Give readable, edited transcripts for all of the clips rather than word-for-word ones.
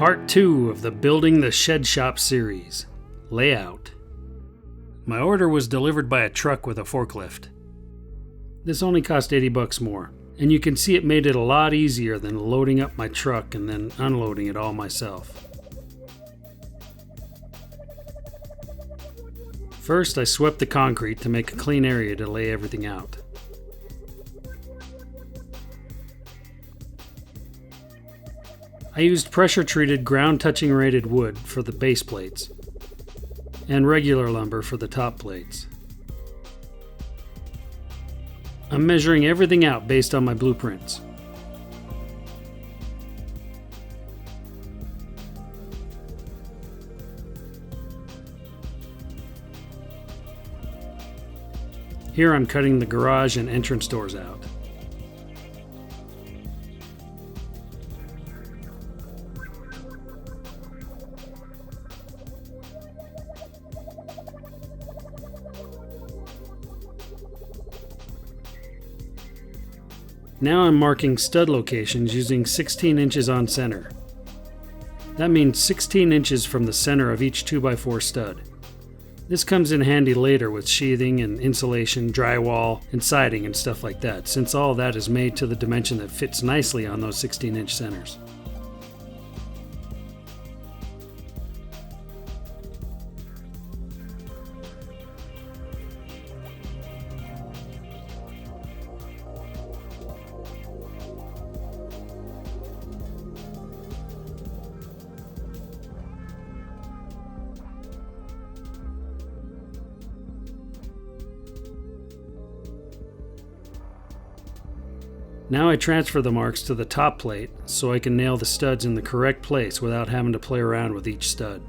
Part 2 of the Building the Shed Shop series. Layout. My order was delivered by a truck with a forklift. This only cost $80 more, and you can see it made it a lot easier than loading up my truck and then unloading it all myself. First, I swept the concrete to make a clean area to lay everything out. I used pressure-treated ground-touching rated wood for the base plates and regular lumber for the top plates. I'm measuring everything out based on my blueprints. Here I'm cutting the garage and entrance doors out. Now I'm marking stud locations using 16 inches on center. That means 16 inches from the center of each 2x4 stud. This comes in handy later with sheathing and insulation, drywall, and siding and stuff like that, since all that is made to the dimension that fits nicely on those 16-inch centers. Now I transfer the marks to the top plate so I can nail the studs in the correct place without having to play around with each stud.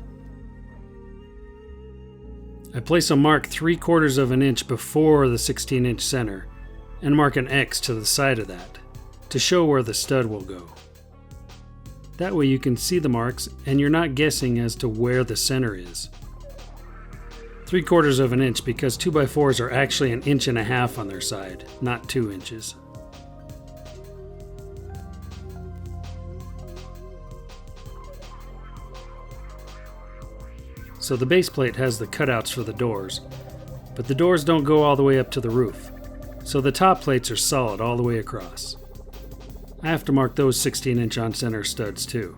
I place a mark 3/4 of an inch before the 16-inch center and mark an X to the side of that to show where the stud will go. That way you can see the marks and you're not guessing as to where the center is. 3/4 of an inch because 2x4s are actually 1.5 inches on their side, not 2 inches. So the base plate has the cutouts for the doors, but the doors don't go all the way up to the roof, so the top plates are solid all the way across. I have to mark those 16-inch on center studs too.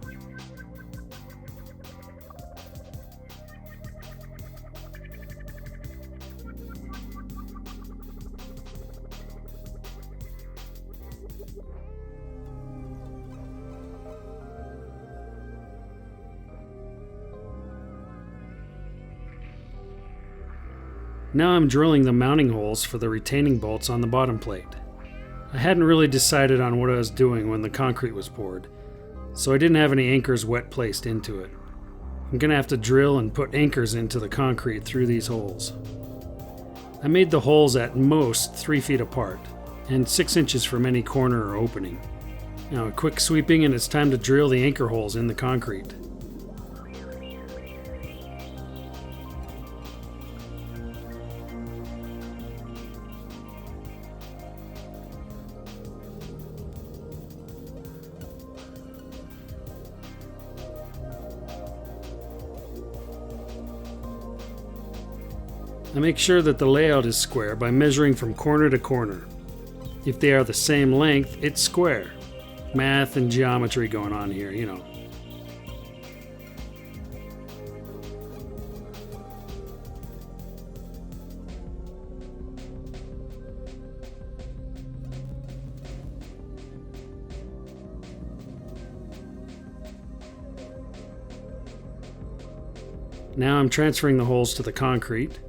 Now I'm drilling the mounting holes for the retaining bolts on the bottom plate. I hadn't really decided on what I was doing when the concrete was poured, so I didn't have any anchors wet placed into it. I'm going to have to drill and put anchors into the concrete through these holes. I made the holes at most 3 feet apart, and 6 inches from any corner or opening. Now a quick sweeping and it's time to drill the anchor holes in the concrete. I make sure that the layout is square by measuring from corner to corner. If they are the same length, it's square. Math and geometry going on here, you know. Now I'm transferring the holes to the concrete.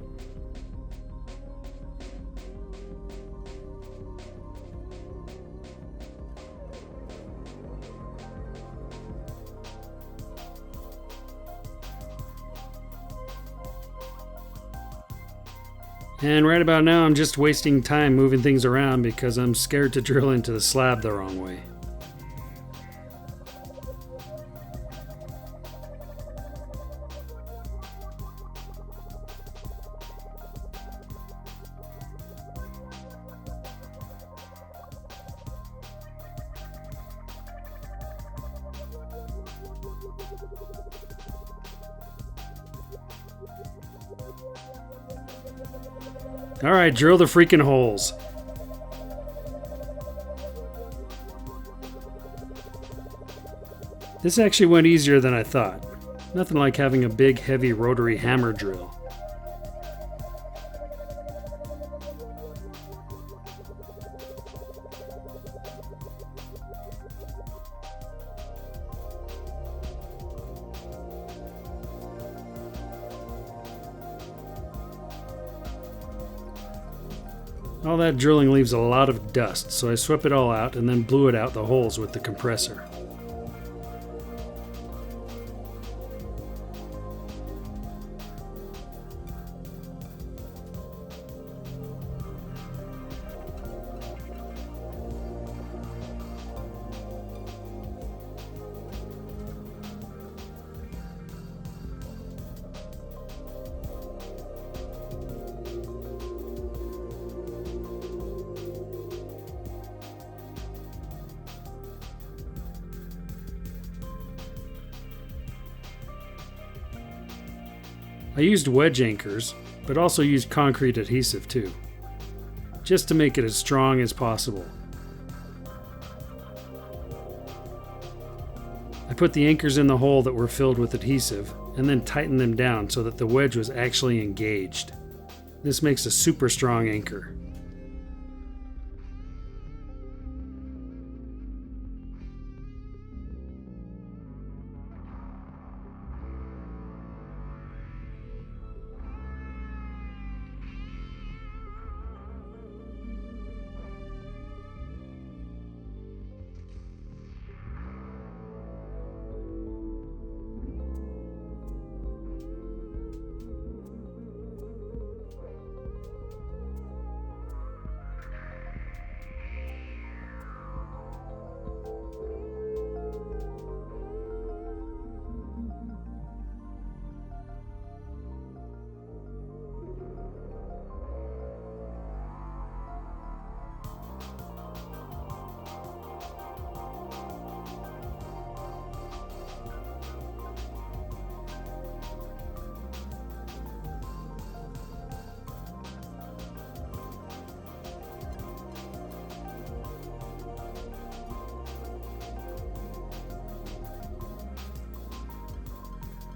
And right about now I'm just wasting time moving things around because I'm scared to drill into the slab the wrong way. Alright, drill the freaking holes. This actually went easier than I thought. Nothing like having a big, heavy rotary hammer drill. All that drilling leaves a lot of dust, so I swept it all out and then blew it out the holes with the compressor. I used wedge anchors, but also used concrete adhesive too, just to make it as strong as possible. I put the anchors in the hole that were filled with adhesive and then tightened them down so that the wedge was actually engaged. This makes a super strong anchor.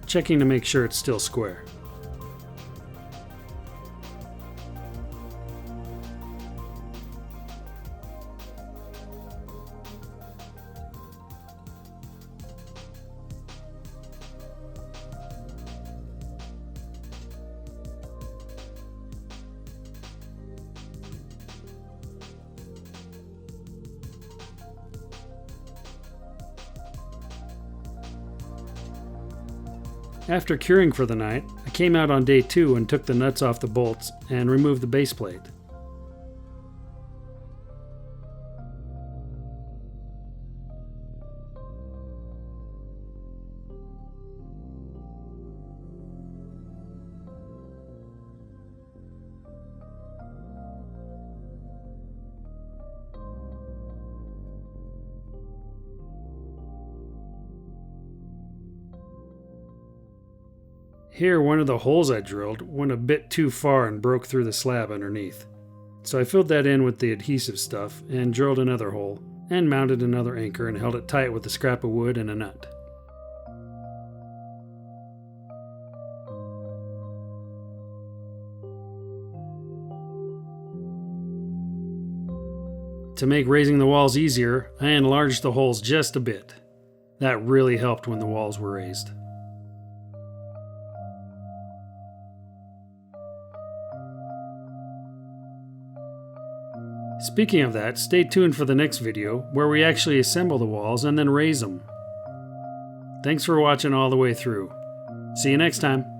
Checking to make sure it's still square. After curing for the night, I came out on day 2 and took the nuts off the bolts and removed the base plate. Here, one of the holes I drilled went a bit too far and broke through the slab underneath. So I filled that in with the adhesive stuff and drilled another hole and mounted another anchor and held it tight with a scrap of wood and a nut. To make raising the walls easier, I enlarged the holes just a bit. That really helped when the walls were raised. Speaking of that, stay tuned for the next video where we actually assemble the walls and then raise them. Thanks for watching all the way through. See you next time.